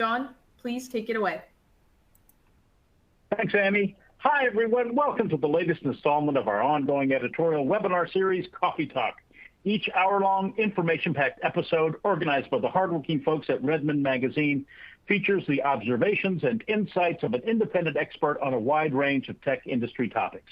John, please take it away. Thanks, Amy. Hi, everyone. Welcome to the latest installment of our ongoing editorial webinar series, Coffee Talk. Each hour-long, information-packed episode, organized by the hardworking folks at Redmond Magazine, features the observations and insights of an independent expert on a wide range of tech industry topics.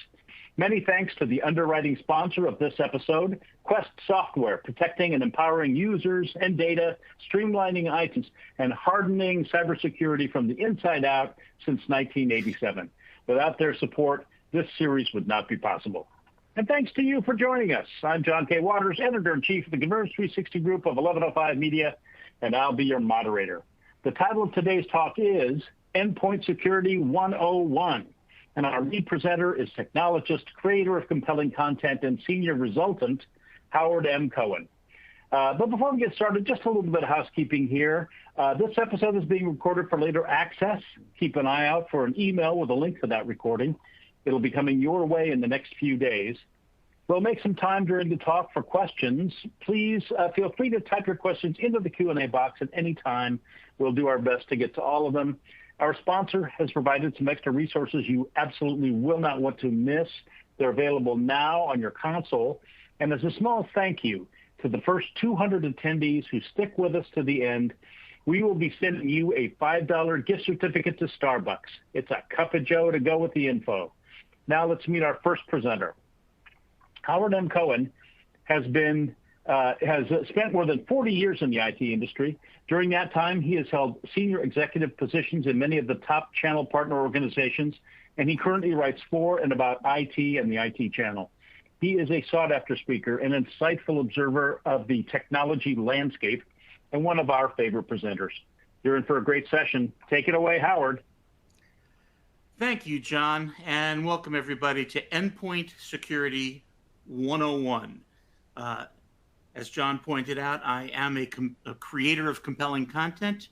Many thanks to the underwriting sponsor of this episode, Quest Software, protecting and empowering users and data, streamlining items, and hardening cybersecurity from the inside out since 1987. Without their support, this series would not be possible. And thanks to you for joining us. I'm John K. Waters, Editor-in-Chief of the Converge 360 Group of 1105 Media, and I'll be your moderator. The title of today's talk is Endpoint Security 101. And our lead presenter is technologist, creator of compelling content, and senior resultant, Howard M. Cohen. But before we get started, just a little bit of housekeeping here. This episode is being recorded for later access. Keep an eye out for an email with a link to that recording. It'll be coming your way in the next few days. We'll make some time during the talk for questions. Please feel free to type your questions into the Q&A box at any time. We'll do our best to get to all of them. Our sponsor has provided some extra resources you absolutely will not want to miss. They're available now on your console. And as a small thank you to the first 200 attendees who stick with us to the end, we will be sending you a $5 gift certificate to Starbucks. It's a cup of joe to go with the info. Now let's meet our first presenter. Howard M. Cohen has spent more than 40 years in the IT industry. During that time, he has held senior executive positions in many of the top channel partner organizations, and he currently writes for and about IT and the IT channel. He is a sought-after speaker, an insightful observer of the technology landscape, and one of our favorite presenters. You're in for a great session. Take it away, Howard. Thank you, John, and welcome everybody to Endpoint Security 101. As John pointed out, I am a creator of compelling content.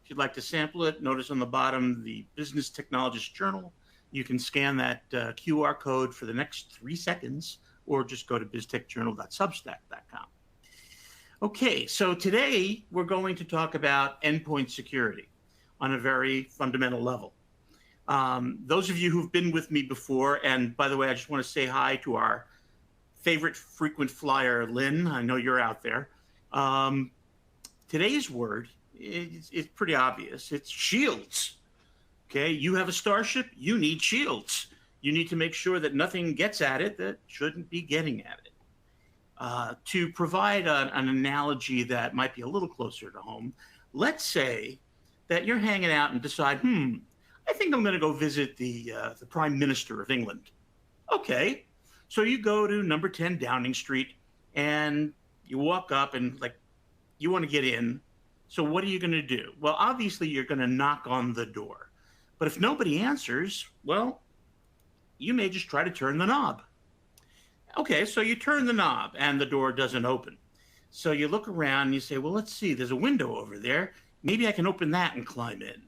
If you'd like to sample it, notice on the bottom the Business Technologist Journal. You can scan that QR code for the next 3 seconds, or just go to biztechjournal.substack.com. Okay, so today we're going to talk about endpoint security on a very fundamental level. Those of you who've been with me before, and by the way, I just want to say hi to our favorite frequent flyer, Lynn. I know you're out there. Today's word is pretty obvious. It's shields. Okay, you have a starship, you need shields. You need to make sure that nothing gets at it that shouldn't be getting at it. To provide an analogy that might be a little closer to home, let's say that you're hanging out and decide, I think I'm going to go visit the Prime Minister of England. Okay. So you go to number 10 Downing Street and you walk up and you want to get in. So what are you going to do? Well, obviously you're going to knock on the door. But if nobody answers, well, you may just try to turn the knob. Okay, so you turn the knob and the door doesn't open. So you look around and you say, well, let's see, there's a window over there. Maybe I can open that and climb in.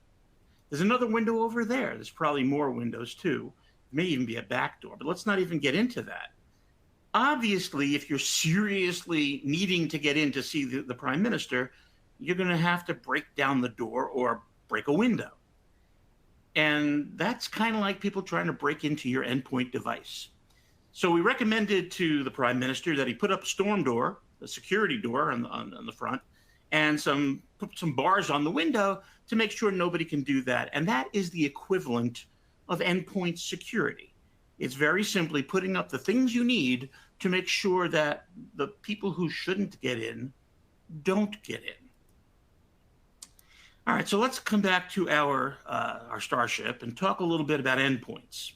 There's another window over there. There's probably more windows too. May even be a back door, but let's not even get into that. Obviously, if you're seriously needing to get in to see the Prime Minister, you're going to have to break down the door or break a window. And that's kind of like people trying to break into your endpoint device. So we recommended to the Prime Minister that he put up a storm door, a security door on the front, and put some bars on the window to make sure nobody can do that. And that is the equivalent of endpoint security. It's very simply putting up the things you need to make sure that the people who shouldn't get in don't get in. All right, so let's come back to our starship and talk a little bit about endpoints.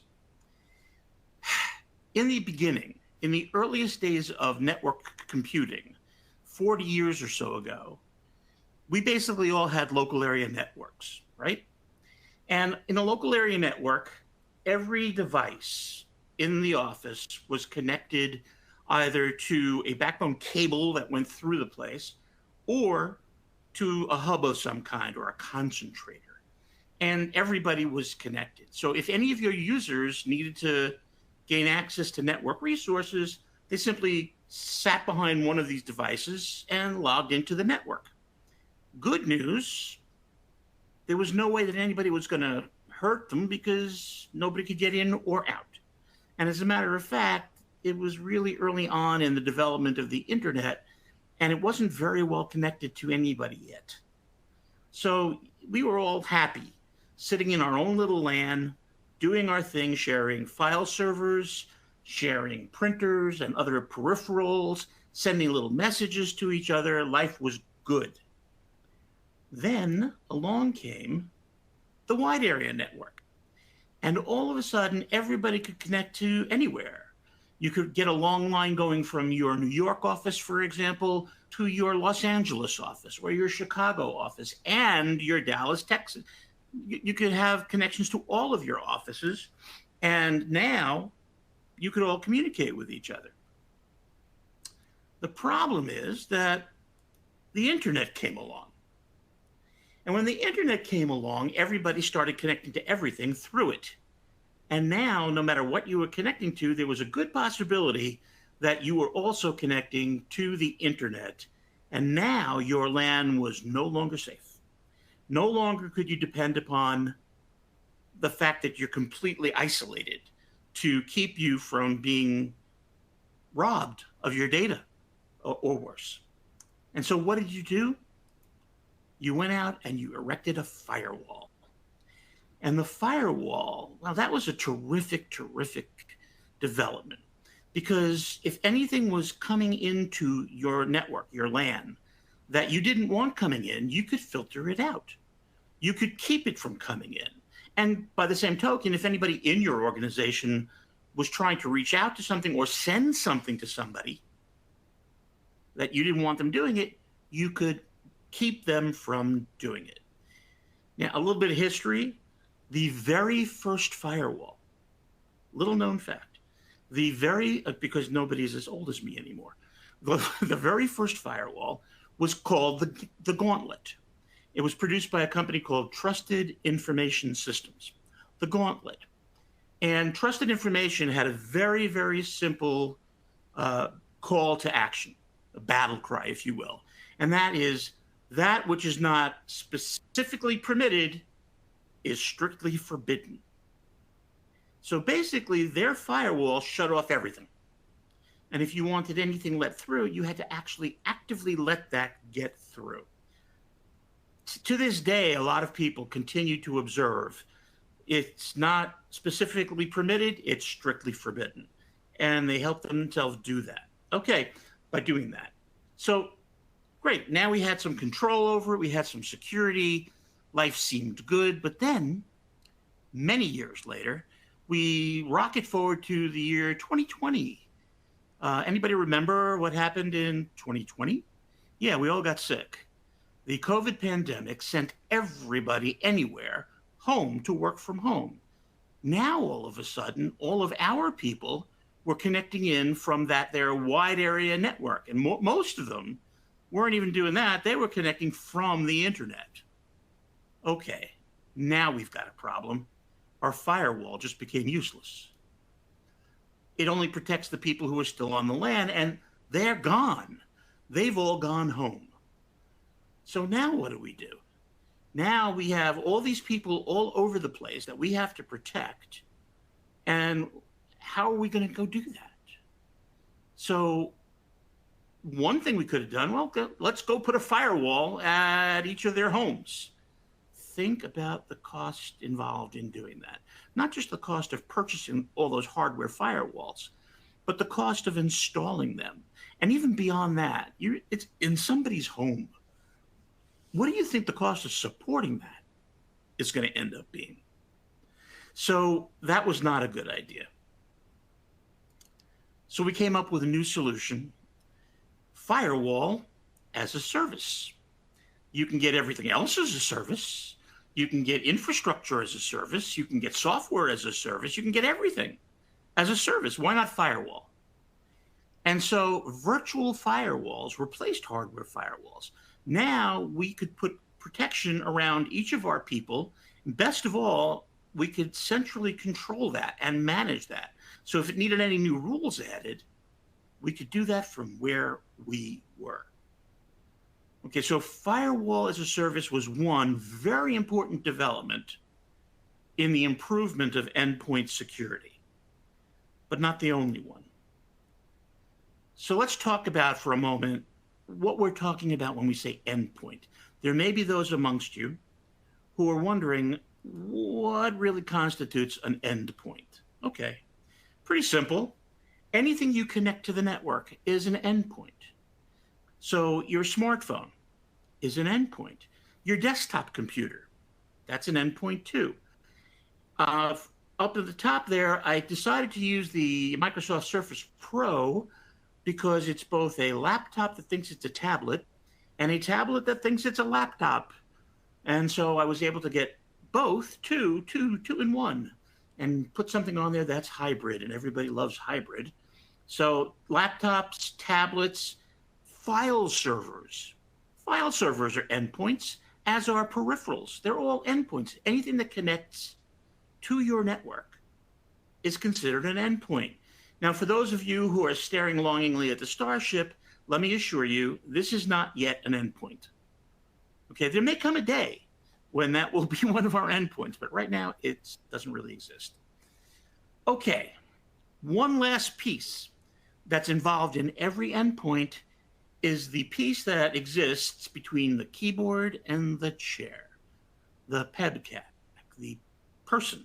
In the beginning, in the earliest days of network computing, 40 years or so ago, we basically all had local area networks, right? And in a local area network, every device in the office was connected either to a backbone cable that went through the place or to a hub of some kind or a concentrator. And everybody was connected. So if any of your users needed to gain access to network resources, they simply sat behind one of these devices and logged into the network. Good news, there was no way that anybody was going to hurt them because nobody could get in or out. And as a matter of fact, it was really early on in the development of the internet, and it wasn't very well connected to anybody yet. So we were all happy, sitting in our own little LAN, doing our thing, sharing file servers, sharing printers and other peripherals, sending little messages to each other. Life was good. Then along came the wide area network. And all of a sudden, everybody could connect to anywhere. You could get a long line going from your New York office, for example, to your Los Angeles office or your Chicago office and your Dallas, Texas. You could have connections to all of your offices. And now you could all communicate with each other. The problem is that the internet came along. And when the internet came along, everybody started connecting to everything through it. And now, no matter what you were connecting to, there was a good possibility that you were also connecting to the internet. And now your LAN was no longer safe. No longer could you depend upon the fact that you're completely isolated to keep you from being robbed of your data or worse. And so what did you do? You went out and you erected a firewall. And the firewall, well, that was a terrific, terrific development. Because if anything was coming into your network, your LAN, that you didn't want coming in, you could filter it out. You could keep it from coming in. And by the same token, if anybody in your organization was trying to reach out to something or send something to somebody that you didn't want them doing it, you could keep them from doing it. Now, a little bit of history. The very first firewall, little known fact, because nobody's as old as me anymore, the very first firewall was called the Gauntlet. It was produced by a company called Trusted Information Systems, the Gauntlet. And Trusted Information had a very, very simple call to action, a battle cry, if you will. And that is, that which is not specifically permitted is strictly forbidden. So basically, their firewall shut off everything. And if you wanted anything let through, you had to actually actively let that get through. To this day, a lot of people continue to observe it's not specifically permitted, it's strictly forbidden. And they help themselves do that. Okay, by doing that. So great, now we had some control over it, we had some security, life seemed good, but then, many years later, we rocket forward to the year 2020. Anybody remember what happened in 2020? Yeah, we all got sick. The COVID pandemic sent everybody anywhere home to work from home. Now, all of a sudden, all of our people were connecting in from their wide area network. And most of them weren't even doing that. They were connecting from the internet. Okay, now we've got a problem. Our firewall just became useless. It only protects the people who are still on the LAN, and they're gone. They've all gone home. So now what do we do? Now we have all these people all over the place that we have to protect. And how are we going to go do that? So one thing we could have done, well, let's go put a firewall at each of their homes. Think about the cost involved in doing that. Not just the cost of purchasing all those hardware firewalls, but the cost of installing them. And even beyond that, it's in somebody's home. What do you think the cost of supporting that is going to end up being? So that was not a good idea. So we came up with a new solution, firewall as a service. You can get everything else as a service. You can get infrastructure as a service. You can get software as a service. You can get everything as a service. Why not firewall? And so virtual firewalls replaced hardware firewalls. Now we could put protection around each of our people. Best of all, we could centrally control that and manage that. So if it needed any new rules added, we could do that from where we were. Okay, so firewall as a service was one very important development in the improvement of endpoint security, but not the only one. So let's talk about for a moment what we're talking about when we say endpoint. There may be those amongst you who are wondering what really constitutes an endpoint. Okay, pretty simple. Anything you connect to the network is an endpoint. So your smartphone is an endpoint. Your desktop computer, that's an endpoint too. Up at the top there, I decided to use the Microsoft Surface Pro because it's both a laptop that thinks it's a tablet and a tablet that thinks it's a laptop. And so I was able to get both, two in one, and put something on there that's hybrid, and everybody loves hybrid. So laptops, tablets, file servers. File servers are endpoints, as are peripherals. They're all endpoints. Anything that connects to your network is considered an endpoint. Now, for those of you who are staring longingly at the starship, let me assure you, this is not yet an endpoint. Okay, there may come a day when that will be one of our endpoints, but right now it doesn't really exist. Okay, one last piece that's involved in every endpoint is the piece that exists between the keyboard and the chair, the PEBCAT, the person,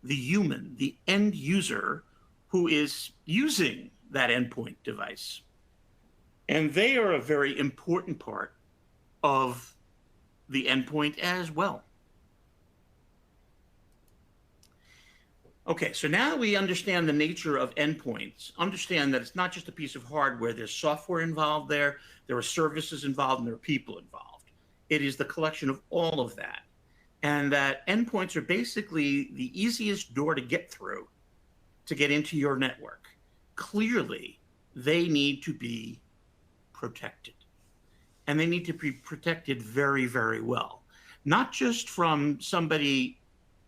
the human, the end user who is using that endpoint device. And they are a very important part of the endpoint as well. Okay, so now that we understand the nature of endpoints, understand that it's not just a piece of hardware, there's software involved there are services involved, and there are people involved. It is the collection of all of that. And that endpoints are basically the easiest door to get through to get into your network. Clearly, they need to be protected. And they need to be protected very, very well. Not just from somebody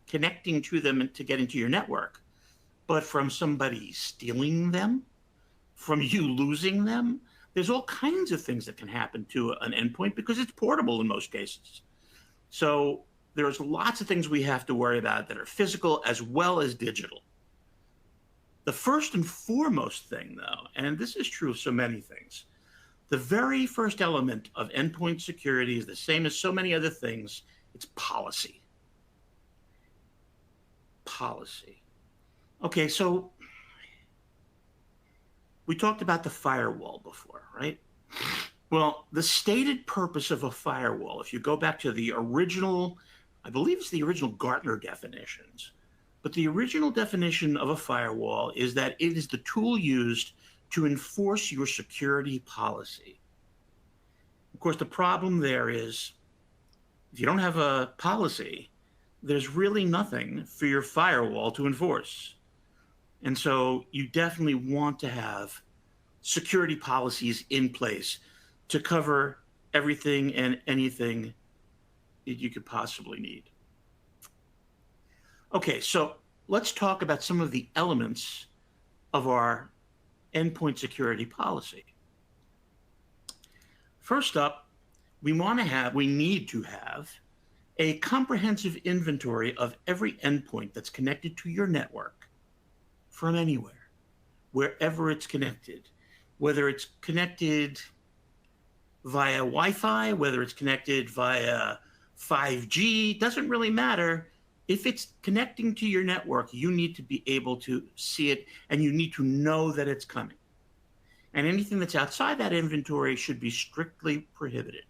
connecting to them to get into your network, but from somebody stealing them, from you losing them. There's all kinds of things that can happen to an endpoint because it's portable in most cases. So there's lots of things we have to worry about that are physical as well as digital. The first and foremost thing, though, and this is true of so many things, the very first element of endpoint security is the same as so many other things. It's policy. Policy. Okay, so we talked about the firewall before, right? Well, the stated purpose of a firewall, if you go back to the original, I believe it's the original Gartner definitions, but the original definition of a firewall is that it is the tool used to enforce your security policy. Of course, the problem there is if you don't have a policy, there's really nothing for your firewall to enforce. And so you definitely want to have security policies in place to cover everything and anything that you could possibly need. Okay, so let's talk about some of the elements of our endpoint security policy. First up, we need to have a comprehensive inventory of every endpoint that's connected to your network from anywhere, wherever it's connected, whether it's connected via Wi-Fi, whether it's connected via 5G, doesn't really matter. If it's connecting to your network, you need to be able to see it, and you need to know that it's coming. And anything that's outside that inventory should be strictly prohibited.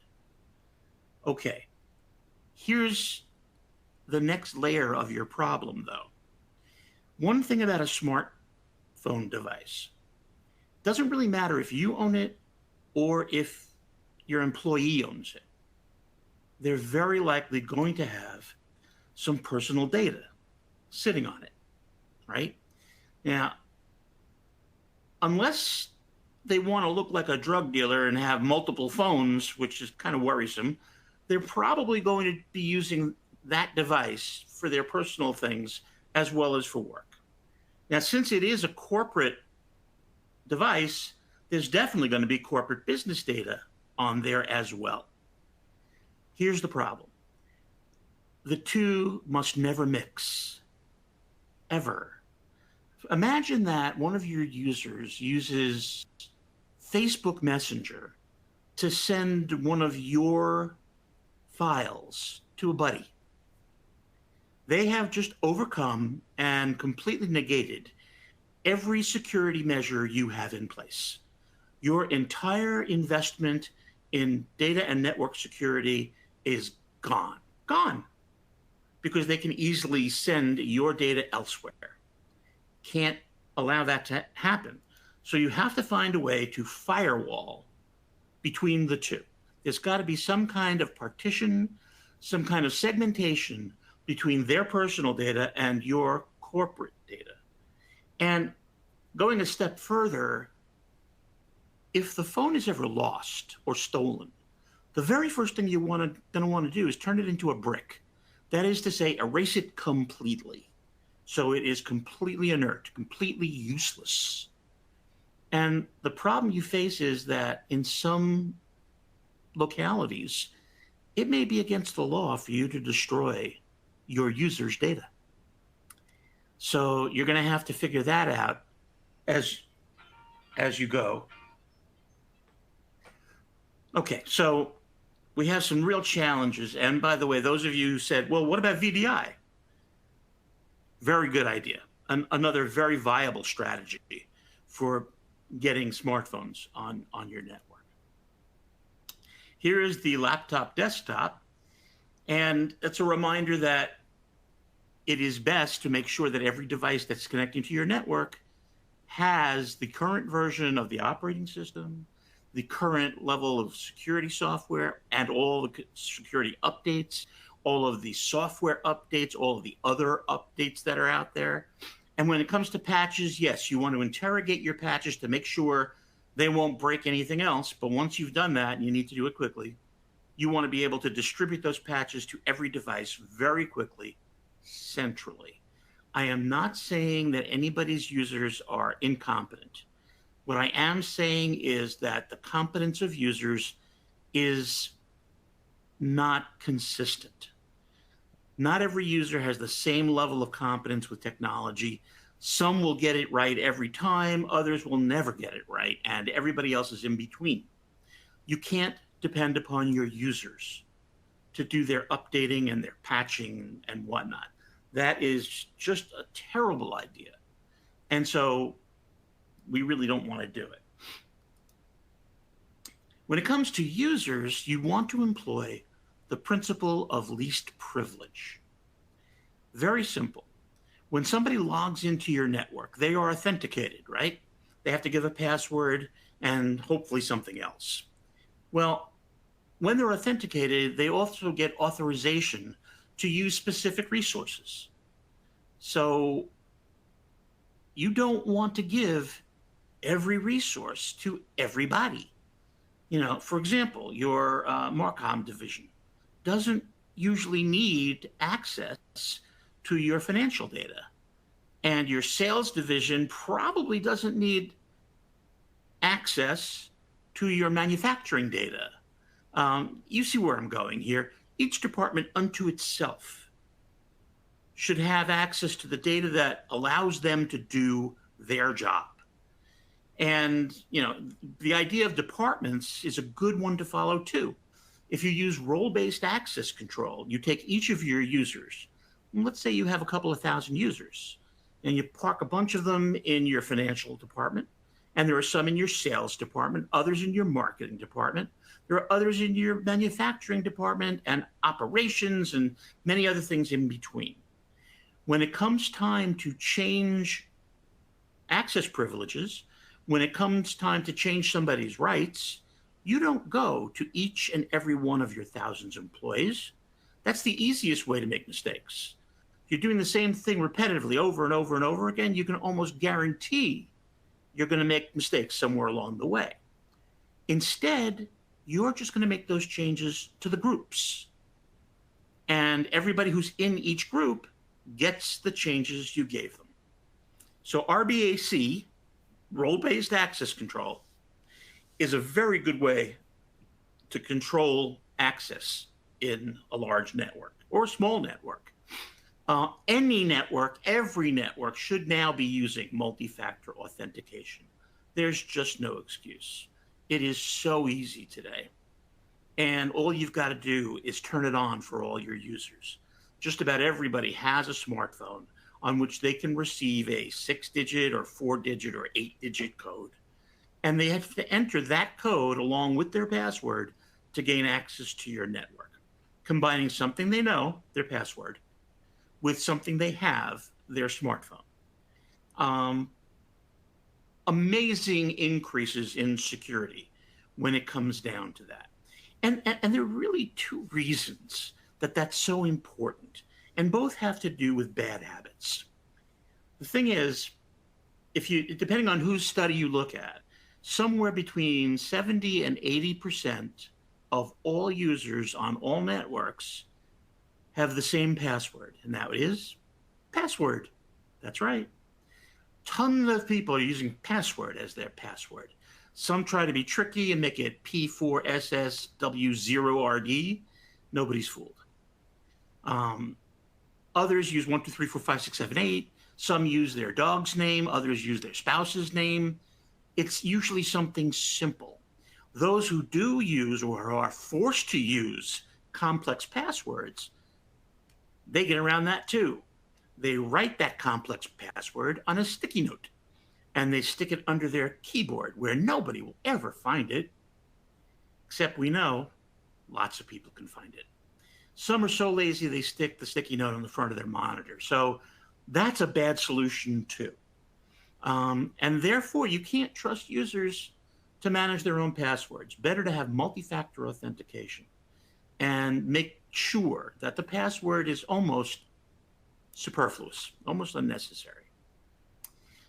Okay, here's the next layer of your problem, though. One thing about a smartphone device, doesn't really matter if you own it or if your employee owns it. They're very likely going to have some personal data sitting on it, right? Now, unless they want to look like a drug dealer and have multiple phones, which is kind of worrisome, they're probably going to be using that device for their personal things as well as for work. Now, since it is a corporate device, there's definitely going to be corporate business data on there as well. Here's the problem. The two must never mix, ever. Imagine that one of your users uses Facebook Messenger to send one of your files to a buddy. They have just overcome and completely negated every security measure you have in place. Your entire investment in data and network security is gone. Gone. Because they can easily send your data elsewhere. Can't allow that to happen. So you have to find a way to firewall between the two. There's got to be some kind of partition, some kind of segmentation between their personal data and your corporate data. And going a step further, if the phone is ever lost or stolen, the very first thing you're going to want to do is turn it into a brick. That is to say, erase it completely. So it is completely inert, completely useless. And the problem you face is that in some localities, it may be against the law for you to destroy your users' data. So you're going to have to figure that out as you go. Okay, so we have some real challenges. And by the way, those of you who said, well, what about VDI? Very good idea. Another very viable strategy for getting smartphones on your network. Here is the laptop desktop. And it's a reminder that it is best to make sure that every device that's connecting to your network has the current version of the operating system, the current level of security software, and all the security updates, all of the software updates, all of the other updates that are out there. And when it comes to patches, yes, you want to interrogate your patches to make sure they won't break anything else. But once you've done that, and you need to do it quickly, you want to be able to distribute those patches to every device very quickly, centrally. I am not saying that anybody's users are incompetent. What I am saying is that the competence of users is not consistent. Not every user has the same level of competence with technology. Some will get it right every time, others will never get it right, and everybody else is in between. You can't depend upon your users to do their updating and their patching and whatnot. That is just a terrible idea. And so we really don't want to do it. When it comes to users, you want to employ the principle of least privilege. Very simple. When somebody logs into your network, they are authenticated, right? They have to give a password and hopefully something else. Well, when they're authenticated, they also get authorization to use specific resources. So you don't want to give every resource to everybody. You know, for example, your Marcom division doesn't usually need access to your financial data. And your sales division probably doesn't need access to your manufacturing data. You see where I'm going here. Each department unto itself should have access to the data that allows them to do their job. And, you know, the idea of departments is a good one to follow too. If you use role-based access control, you take each of your users, and let's say you have a couple of thousand users, and you park a bunch of them in your financial department, and there are some in your sales department, others in your marketing department, there are others in your manufacturing department and operations and many other things in between. When it comes time to change access privileges, when it comes time to change somebody's rights, you don't go to each and every one of your thousands of employees. That's the easiest way to make mistakes. If you're doing the same thing repetitively over and over and over again, you can almost guarantee you're going to make mistakes somewhere along the way. Instead, you're just going to make those changes to the groups. And everybody who's in each group gets the changes you gave them. So RBAC, role-based access control, is a very good way to control access in a large network or a small network. Any network, every network should now be using multi-factor authentication. There's just no excuse. It is so easy today. And all you've got to do is turn it on for all your users. Just about everybody has a smartphone on which they can receive a 6-digit or 4-digit or 8-digit code. And they have to enter that code along with their password to gain access to your network, combining something they know, their password, with something they have, their smartphone. Amazing increases in security when it comes down to that. And there are really two reasons that that's so important, and both have to do with bad habits. The thing is, depending on whose study you look at, somewhere between 70 and 80% of all users on all networks have the same password, and that is password. That's right. Tons of people are using password as their password. Some try to be tricky and make it P4SSW0RD. Nobody's fooled. Others use 1, 2, 3, 4, 5, 6, 7, 8. Some use their dog's name. Others use their spouse's name. It's usually something simple. Those who do use or are forced to use complex passwords, they get around that too. They write that complex password on a sticky note, and they stick it under their keyboard where nobody will ever find it, except we know lots of people can find it. Some are so lazy they stick the sticky note on the front of their monitor. So that's a bad solution too. And therefore, you can't trust users to manage their own passwords. Better to have multi-factor authentication and make sure that the password is almost superfluous, almost unnecessary.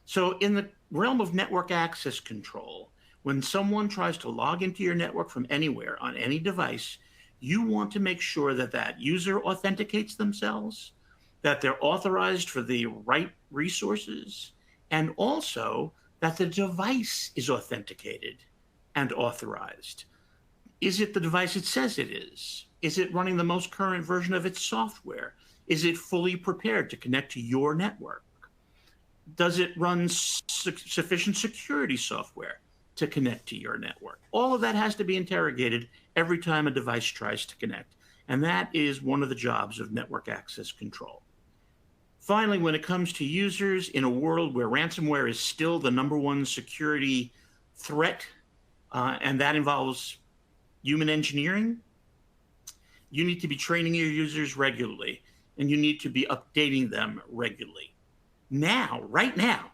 So in the realm of network access control, when someone tries to log into your network from anywhere on any device, you want to make sure that that user authenticates themselves, that they're authorized for the right resources, and also that the device is authenticated and authorized. Is it the device it says it is? Is it running the most current version of its software? Is it fully prepared to connect to your network? Does it run sufficient security software to connect to your network? All of that has to be interrogated every time a device tries to connect. And that is one of the jobs of network access control. Finally, when it comes to users in a world where ransomware is still the #1 security threat, and that involves human engineering, you need to be training your users regularly, and you need to be updating them regularly. Now, right now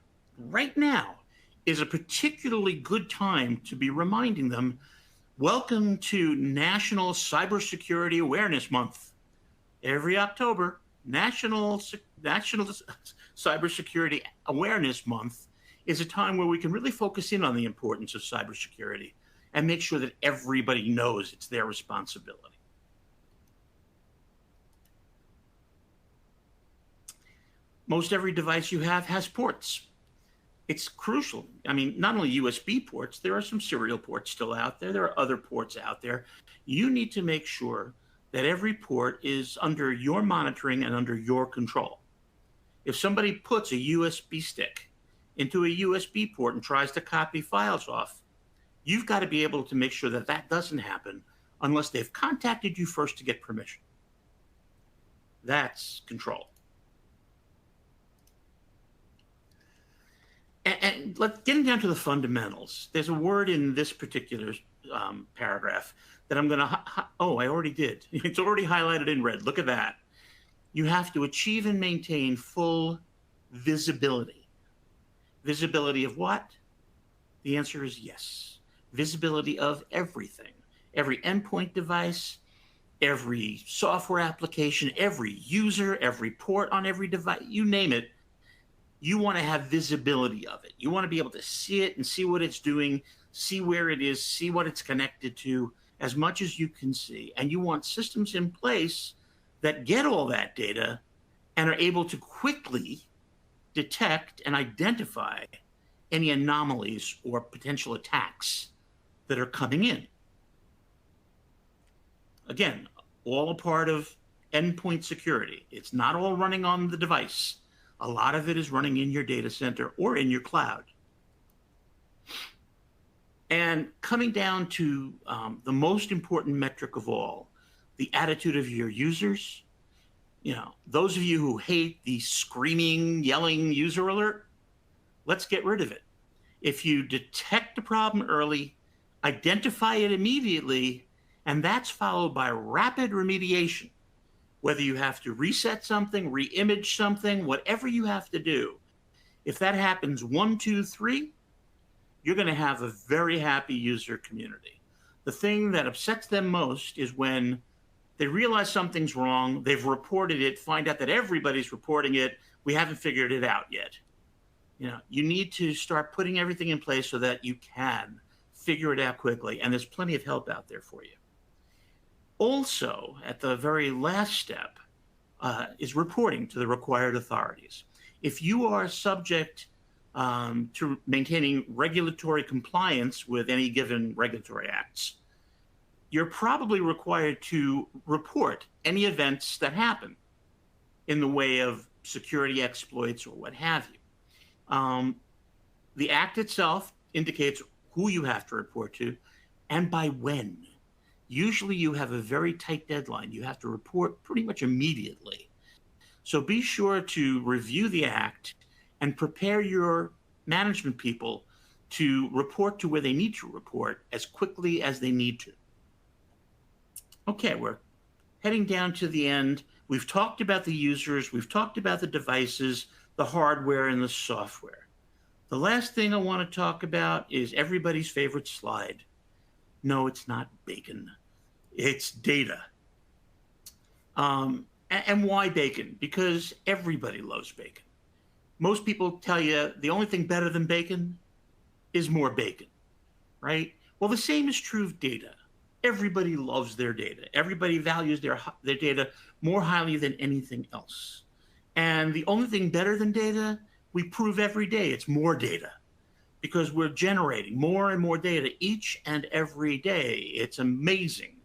is a particularly good time to be reminding them, welcome to National Cybersecurity Awareness Month. Every October, National Cybersecurity Awareness Month is a time where we can really focus in on the importance of cybersecurity and make sure that everybody knows it's their responsibility. Most every device you have has ports. It's crucial. I mean, not only USB ports, there are some serial ports still out there. There are other ports out there. You need to make sure that every port is under your monitoring and under your control. If somebody puts a USB stick into a USB port and tries to copy files off, you've got to be able to make sure that that doesn't happen unless they've contacted you first to get permission. That's control. And getting down to the fundamentals, there's a word in this particular paragraph that I'm going to, oh, I already did. It's already highlighted in red. Look at that. You have to achieve and maintain full visibility. Visibility of what? The answer is yes. Visibility of everything. Every endpoint device, every software application, every user, every port on every device, you name it. You want to have visibility of it. You want to be able to see it and see what it's doing, see where it is, see what it's connected to, as much as you can see. And you want systems in place that get all that data and are able to quickly detect and identify any anomalies or potential attacks that are coming in. Again, all a part of endpoint security. It's not all running on the device. A lot of it is running in your data center or in your cloud. And coming down to the most important metric of all, the attitude of your users. Those of you who hate the screaming, yelling user alert, let's get rid of it. If you detect a problem early, identify it immediately, and that's followed by rapid remediation. Whether you have to reset something, re-image something, whatever you have to do, if that happens 1, 2, 3, you're going to have a very happy user community. The thing that upsets them most is when they realize something's wrong, they've reported it, find out that everybody's reporting it, we haven't figured it out yet. You need to start putting everything in place so that you can figure it out quickly, and there's plenty of help out there for you. Also, at the very last step, is reporting to the required authorities. If you are subject to maintaining regulatory compliance with any given regulatory acts, you're probably required to report any events that happen in the way of security exploits or what have you. The act itself indicates who you have to report to and by when. Usually you have a very tight deadline. You have to report pretty much immediately. So be sure to review the act and prepare your management people to report to where they need to report as quickly as they need to. Okay, we're heading down to the end. We've talked about the users, we've talked about the devices, the hardware, and the software. The last thing I want to talk about is everybody's favorite slide. No, it's not bacon. It's data. And why bacon? Because everybody loves bacon. Most people tell you the only thing better than bacon is more bacon, right? Well, the same is true of data. Everybody loves their data. Everybody values their data more highly than anything else. And the only thing better than data, we prove every day, it's more data, because we're generating more and more data each and every day. It's amazing.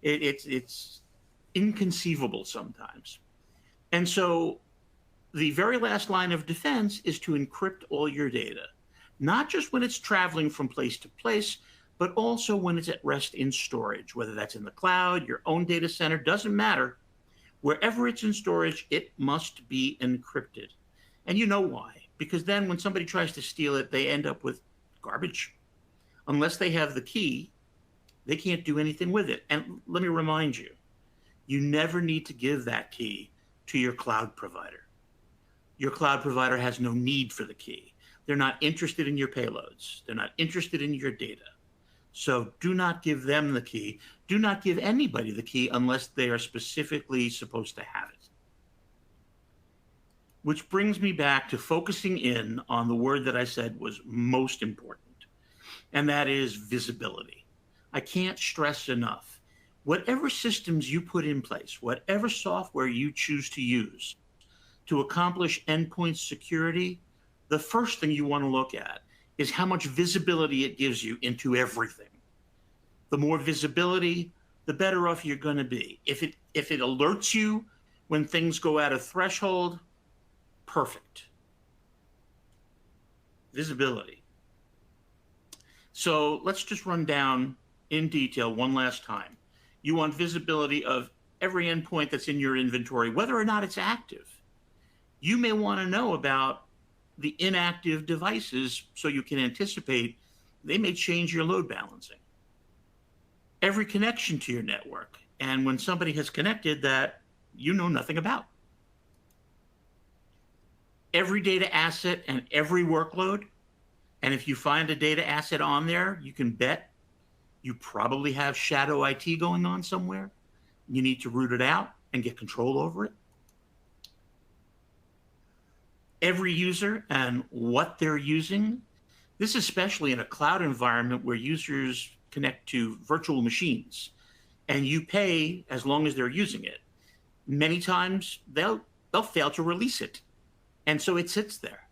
It's inconceivable sometimes. And so the very last line of defense is to encrypt all your data, not just when it's traveling from place to place, but also when it's at rest in storage, whether that's in the cloud, your own data center, doesn't matter. Wherever it's in storage, it must be encrypted. And you know why? Because then when somebody tries to steal it, they end up with garbage. Unless they have the key, they can't do anything with it. And let me remind you, you never need to give that key to your cloud provider. Your cloud provider has no need for the key. They're not interested in your payloads. They're not interested in your data. So do not give them the key. Do not give anybody the key unless they are specifically supposed to have it. Which brings me back to focusing in on the word that I said was most important, and that is visibility. I can't stress enough. Whatever systems you put in place, whatever software you choose to use to accomplish endpoint security, the first thing you want to look at is how much visibility it gives you into everything. The more visibility, the better off you're going to be. If it alerts you when things go out of threshold, perfect. Visibility. So let's just run down in detail one last time. You want visibility of every endpoint that's in your inventory, whether or not it's active. You may want to know about the inactive devices so you can anticipate they may change your load balancing. Every connection to your network, and when somebody has connected that you know nothing about. Every data asset and every workload, and if you find a data asset on there, you can bet you probably have shadow IT going on somewhere. You need to root it out and get control over it. Every user and what they're using. This is especially in a cloud environment where users connect to virtual machines and you pay as long as they're using it. Many times they'll fail to release it. And so it sits there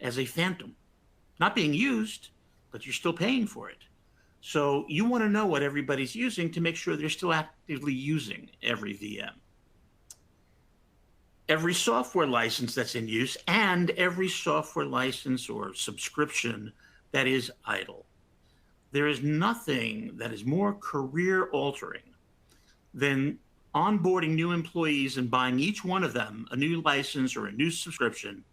as a phantom, not being used, but you're still paying for it. So you want to know what everybody's using to make sure they're still actively using every VM. Every software license that's in use and every software license or subscription that is idle. There is nothing that is more career altering than onboarding new employees and buying each one of them a new license or a new subscription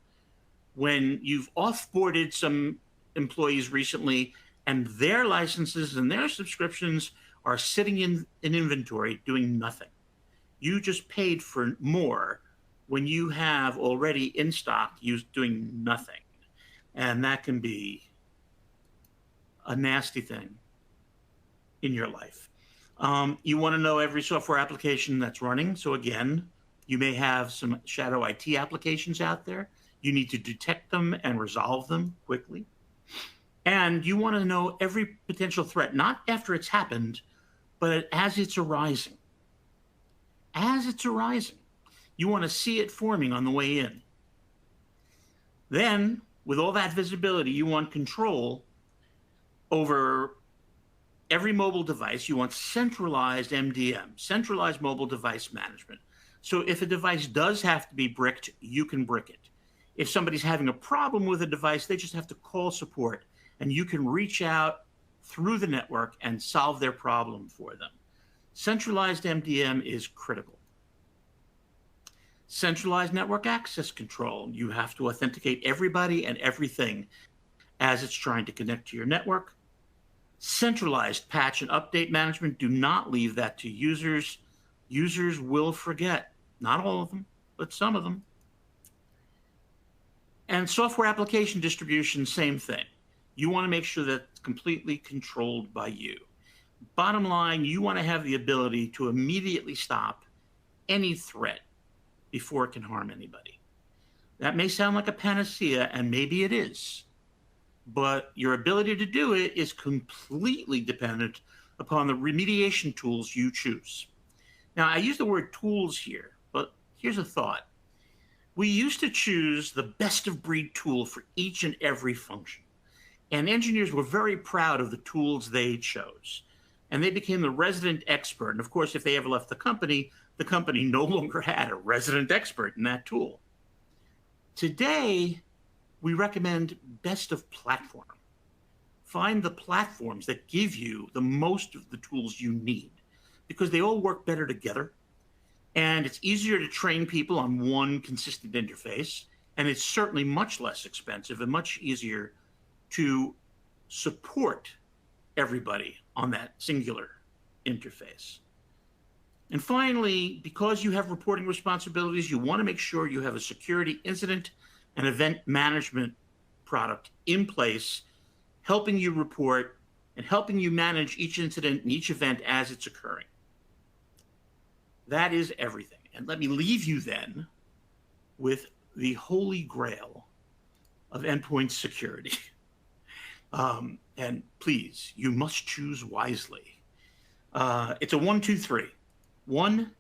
when you've offboarded some employees recently and their licenses and their subscriptions are sitting in inventory doing nothing. You just paid for more when you have already in stock doing nothing. And that can be a nasty thing in your life. You want to know every software application that's running. So again, you may have some shadow IT applications out there. You need to detect them and resolve them quickly. And you want to know every potential threat, not after it's happened, but as it's arising. As it's arising. You want to see it forming on the way in. Then, with all that visibility, you want control over every mobile device. You want centralized MDM, centralized mobile device management. So if a device does have to be bricked, you can brick it. If somebody's having a problem with a device, they just have to call support, and you can reach out through the network and solve their problem for them. Centralized MDM is critical. Centralized network access control. You have to authenticate everybody and everything as it's trying to connect to your network. Centralized patch and update management. Do not leave that to users. Users will forget. Not all of them, but some of them. And software application distribution, same thing. You want to make sure that it's completely controlled by you. Bottom line, you want to have the ability to immediately stop any threat before it can harm anybody. That may sound like a panacea, and maybe it is, but your ability to do it is completely dependent upon the remediation tools you choose. Now, I use the word tools here, but here's a thought. We used to choose the best of breed tool for each and every function, and engineers were very proud of the tools they chose, and they became the resident expert. And of course, if they ever left the company no longer had a resident expert in that tool. Today, we recommend best of platform. Find the platforms that give you the most of the tools you need because they all work better together. And it's easier to train people on one consistent interface. And it's certainly much less expensive and much easier to support everybody on that singular interface. And finally, because you have reporting responsibilities, you want to make sure you have a security incident and event management product in place, helping you report and helping you manage each incident and each event as it's occurring. That is everything. And let me leave you then with the holy grail of endpoint security. And please, you must choose wisely. It's a 1, 2, 3. 1,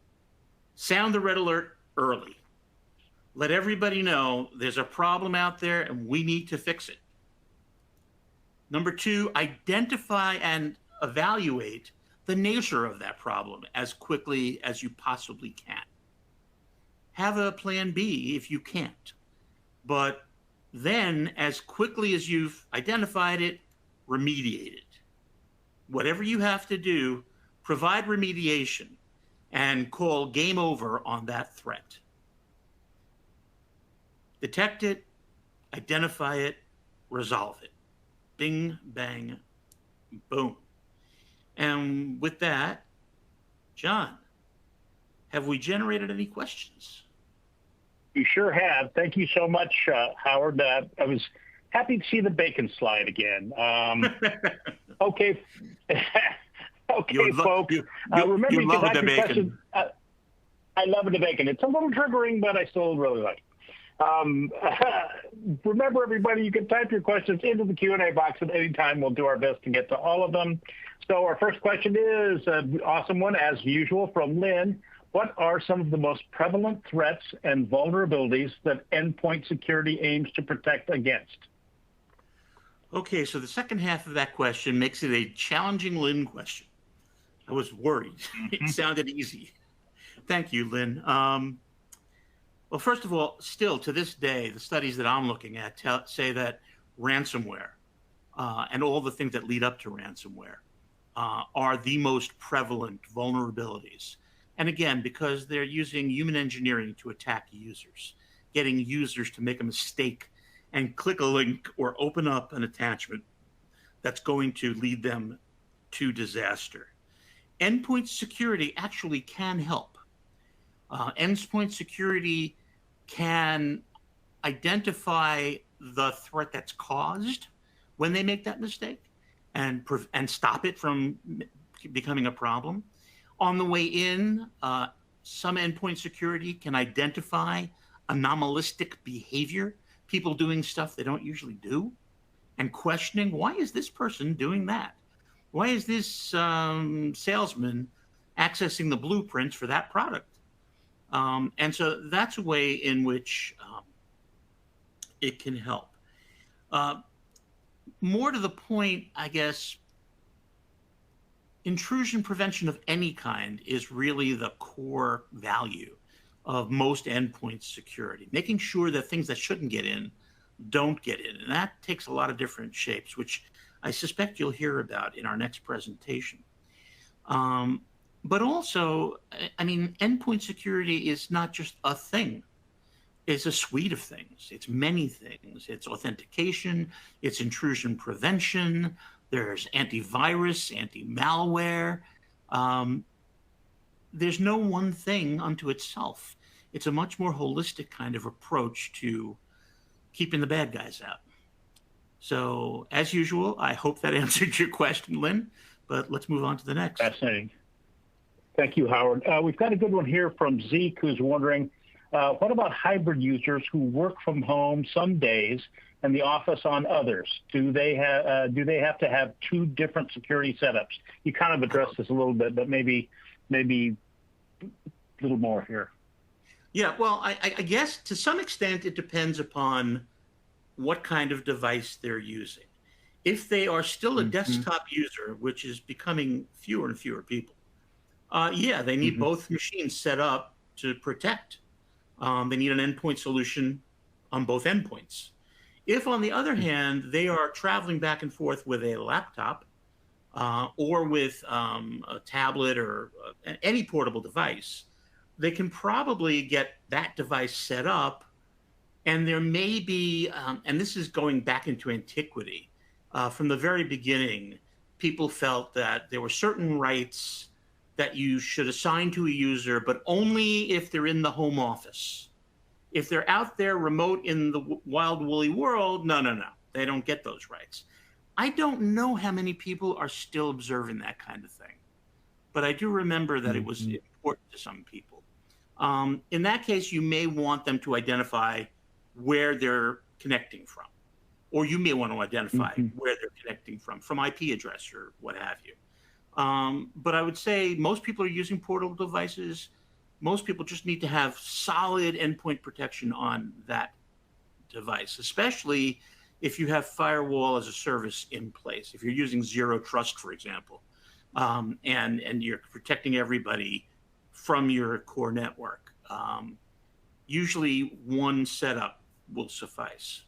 sound the red alert early. Let everybody know there's a problem out there and we need to fix it. Number 2, identify and evaluate the nature of that problem as quickly as you possibly can. Have a plan B if you can't. But then, as quickly as you've identified it, remediate it. Whatever you have to do, provide remediation and call game over on that threat. Detect it, identify it, resolve it. Bing, bang, boom. And with that, John, have we generated any questions? You sure have. Thank you so much, Howard. I was happy to see the bacon slide again. Okay. Okay, folks. Remember, you can type your questions. I love the bacon. It's a little triggering, but I still really like it. Remember, everybody, you can type your questions into the Q&A box at any time. We'll do our best to get to all of them. So our first question is an awesome one, as usual, from Lynn. What are some of the most prevalent threats and vulnerabilities that endpoint security aims to protect against? Okay, so the second half of that question makes it a challenging Lynn question. I was worried. It sounded easy. Thank you, Lynn. Well, first of all, still to this day, the studies that I'm looking at say that ransomware and all the things that lead up to ransomware are the most prevalent vulnerabilities. And again, because they're using human engineering to attack users, getting users to make a mistake and click a link or open up an attachment that's going to lead them to disaster. Endpoint security actually can help. Endpoint security can identify the threat that's caused when they make that mistake and stop it from becoming a problem. On the way in, some endpoint security can identify anomalistic behavior, people doing stuff they don't usually do, and questioning, why is this person doing that? Why is this salesman accessing the blueprints for that product? And so that's a way in which it can help. More to the point, I guess, intrusion prevention of any kind is really the core value of most endpoint security, making sure that things that shouldn't get in don't get in. And that takes a lot of different shapes, which I suspect you'll hear about in our next presentation. But also, I mean, endpoint security is not just a thing. It's a suite of things. It's many things. It's authentication, it's intrusion prevention, there's antivirus, anti-malware. There's no one thing unto itself. It's a much more holistic kind of approach to keeping the bad guys out. So, as usual, I hope that answered your question, Lynn, but let's move on to the next. Fascinating. Thank you, Howard. We've got a good one here from Zeke, who's wondering, what about hybrid users who work from home some days and the office on others? Do they have to have two different security setups? You kind of addressed this a little bit, but maybe a little more here. Yeah, well, I guess to some extent it depends upon what kind of device they're using. If they are still a desktop user, which is becoming fewer and fewer people, yeah, they need both machines set up to protect. They need an endpoint solution on both endpoints. If, on the other hand, they are traveling back and forth with a laptop or with a tablet or any portable device, they can probably get that device set up. And there may be, and this is going back into antiquity, from the very beginning, people felt that there were certain rights that you should assign to a user, but only if they're in the home office. If they're out there remote in the wild, woolly world, no. They don't get those rights. I don't know how many people are still observing that kind of thing, but I do remember that it was important to some people. In that case, you may want them to identify where they're connecting from, or you may want to identify where they're connecting from IP address or what have you. But I would say most people are using portable devices. Most people just need to have solid endpoint protection on that device, especially if you have firewall as a service in place. If you're using zero trust, for example, and you're protecting everybody from your core network, usually one setup will suffice.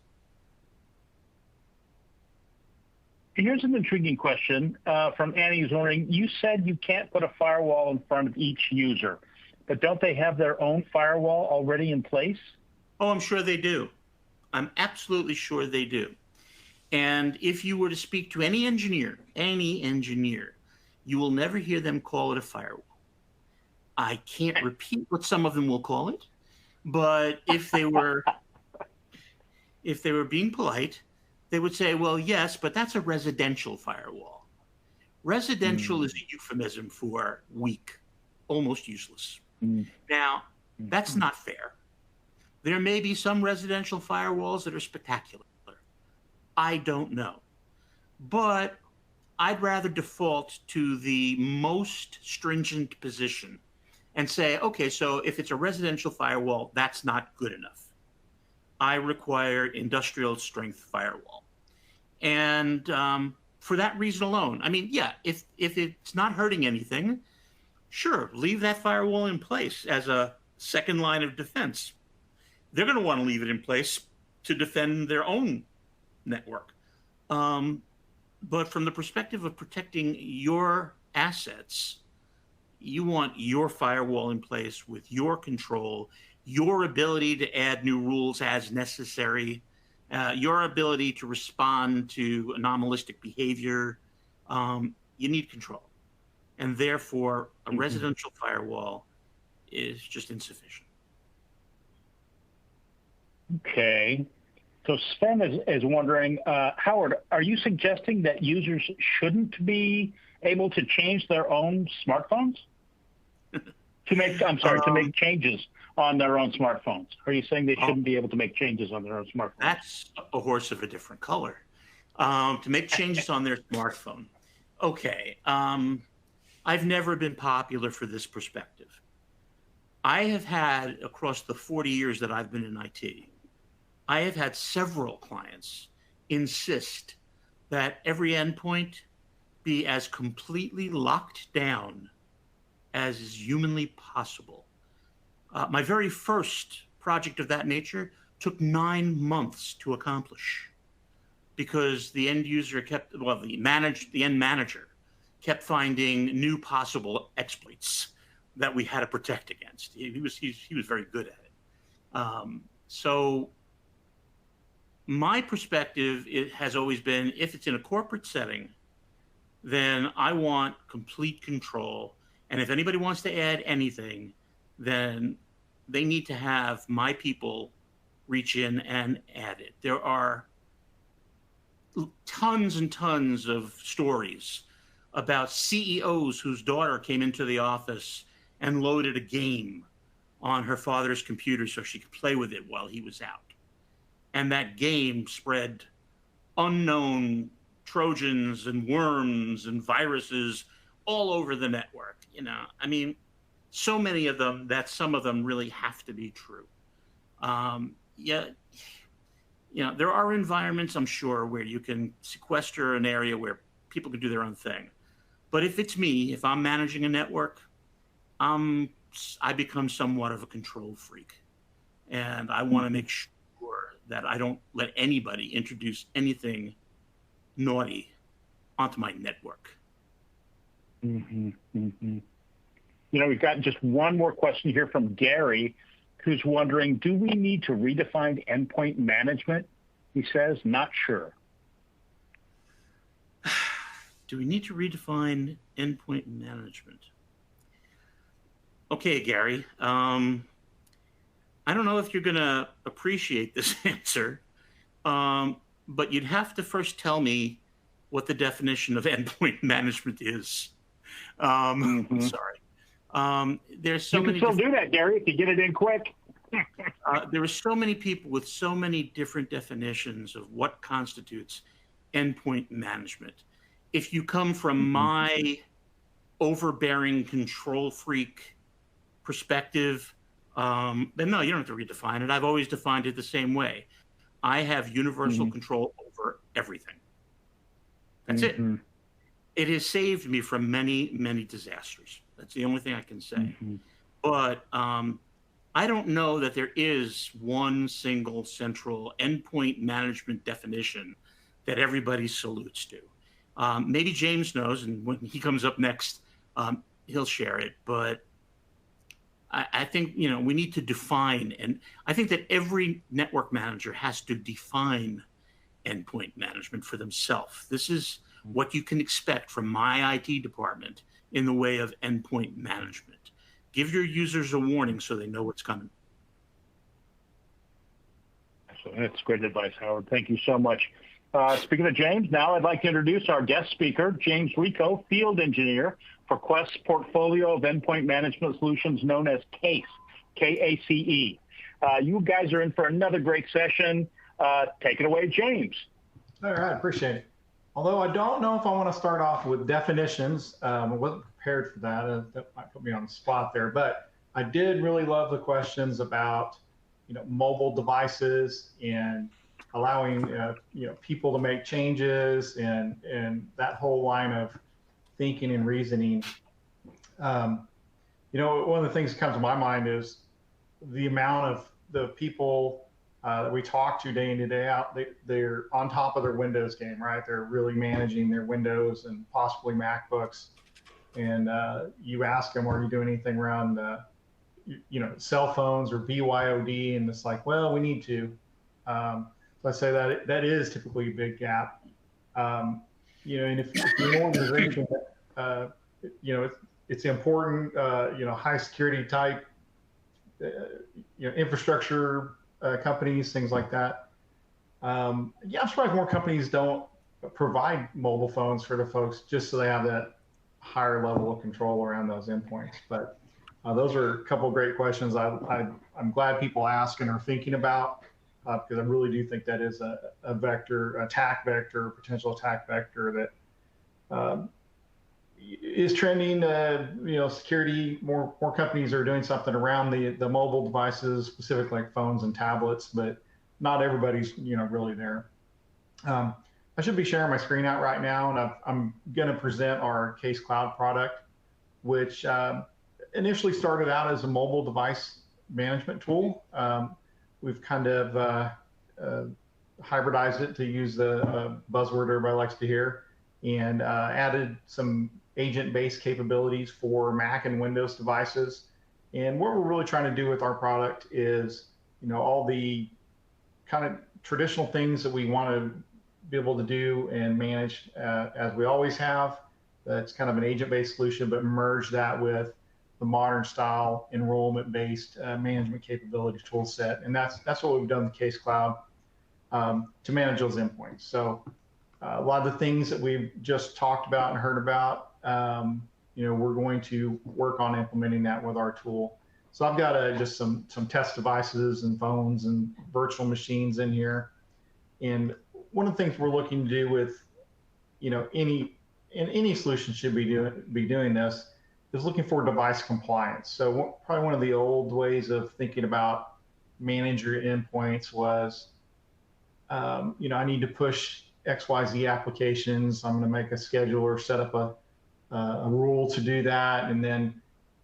Here's an intriguing question from Annie, who's wondering, you said you can't put a firewall in front of each user, but don't they have their own firewall already in place? Oh, I'm sure they do. I'm absolutely sure they do. And if you were to speak to any engineer, you will never hear them call it a firewall. I can't repeat what some of them will call it, but if they were being polite, they would say, well, yes, but that's a residential firewall. Residential is a euphemism for weak, almost useless. Now, that's not fair. There may be some residential firewalls that are spectacular. I don't know. But I'd rather default to the most stringent position and say, okay, so if it's a residential firewall, that's not good enough. I require industrial strength firewall. And for that reason alone, I mean, yeah, if it's not hurting anything, sure, leave that firewall in place as a second line of defense. They're going to want to leave it in place to defend their own network. But from the perspective of protecting your assets, you want your firewall in place with your control, your ability to add new rules as necessary, your ability to respond to anomalistic behavior. You need control. And therefore, a residential firewall is just insufficient. Okay. So Sven is wondering, Howard, are you suggesting that users shouldn't be able to change their own smartphones? to make changes on their own smartphones? Are you saying they shouldn't be able to make changes on their own smartphones? That's a horse of a different color. To make changes on their smartphone. Okay. I've never been popular for this perspective. I have had, across the 40 years that I've been in IT, I have had several clients insist that every endpoint be as completely locked down as is humanly possible. My very first project of that nature took 9 months to accomplish because the end user the end manager kept finding new possible exploits that we had to protect against. He was very good at it. So my perspective has always been, if it's in a corporate setting, then I want complete control. And if anybody wants to add anything, then they need to have my people reach in and add it. There are tons and tons of stories about CEOs whose daughter came into the office and loaded a game on her father's computer so she could play with it while he was out. And that game spread unknown Trojans and worms and viruses all over the network. I mean, so many of them that some of them really have to be true. There are environments, I'm sure, where you can sequester an area where people can do their own thing. But if it's me, if I'm managing a network, I become somewhat of a control freak. And I want to make sure that I don't let anybody introduce anything naughty onto my network. We've got just one more question here from Gary, who's wondering, do we need to redefine endpoint management? He says, not sure. Do we need to redefine endpoint management? Okay, Gary. I don't know if you're going to appreciate this answer, but you'd have to first tell me what the definition of endpoint management is. Sorry. There's so many. You can still do that, Gary, if you get it in quick. There are so many people with so many different definitions of what constitutes endpoint management. If you come from my overbearing control freak perspective, then no, you don't have to redefine it. I've always defined it the same way. I have universal control over everything. That's it. It has saved me from many, many disasters. That's the only thing I can say. But I don't know that there is one single central endpoint management definition that everybody salutes to. Maybe James knows, and when he comes up next, he'll share it. But I think, we need to define, and I think that every network manager has to define endpoint management for themselves. This is what you can expect from my IT department in the way of endpoint management. Give your users a warning so they know what's coming. That's great advice, Howard. Thank you so much. Speaking of James, now I'd like to introduce our guest speaker, James Rico, Field Engineer for Quest's portfolio of endpoint management solutions known as CASE, K-A-C-E. You guys are in for another great session. Take it away, James. All right, appreciate it. Although I don't know if I want to start off with definitions. I wasn't prepared for that. That might put me on the spot there. But I did really love the questions about mobile devices and allowing people to make changes and that whole line of thinking and reasoning. One of the things that comes to my mind is the amount of the people that we talk to day in and day out. They're on top of their Windows game, right? They're really managing their Windows and possibly MacBooks. And you ask them, are you doing anything around cell phones or BYOD? And it's like, well, we need to. So I say that is typically a big gap. And if you're an organization that, it's important, high security type, infrastructure companies, things like that. I'm surprised more companies don't provide mobile phones for the folks just so they have that higher level of control around those endpoints. But those are a couple of great questions I'm glad people ask and are thinking about, because I really do think that is a attack vector, potential attack vector that is trending. Security, more companies are doing something around the mobile devices, specifically like phones and tablets, but not everybody's really there. I should be sharing my screen out right now, and I'm going to present our Case Cloud product, which initially started out as a mobile device management tool. We've kind of hybridized it, to use the buzzword everybody likes to hear, and added some agent-based capabilities for Mac and Windows devices. And what we're really trying to do with our product is, all the kind of traditional things that we want to be able to do and manage as we always have. That's kind of an agent-based solution, but merge that with the modern style enrollment-based management capability tool set. And that's what we've done with Case Cloud to manage those endpoints. So a lot of the things that we've just talked about and heard about, we're going to work on implementing that with our tool. So I've got just some test devices and phones and virtual machines in here. And one of the things we're looking to do with, any solution should be doing this, is looking for device compliance. So probably one of the old ways of thinking about manage your endpoints was, I need to push XYZ applications. I'm going to make a schedule or set up a rule to do that. And then,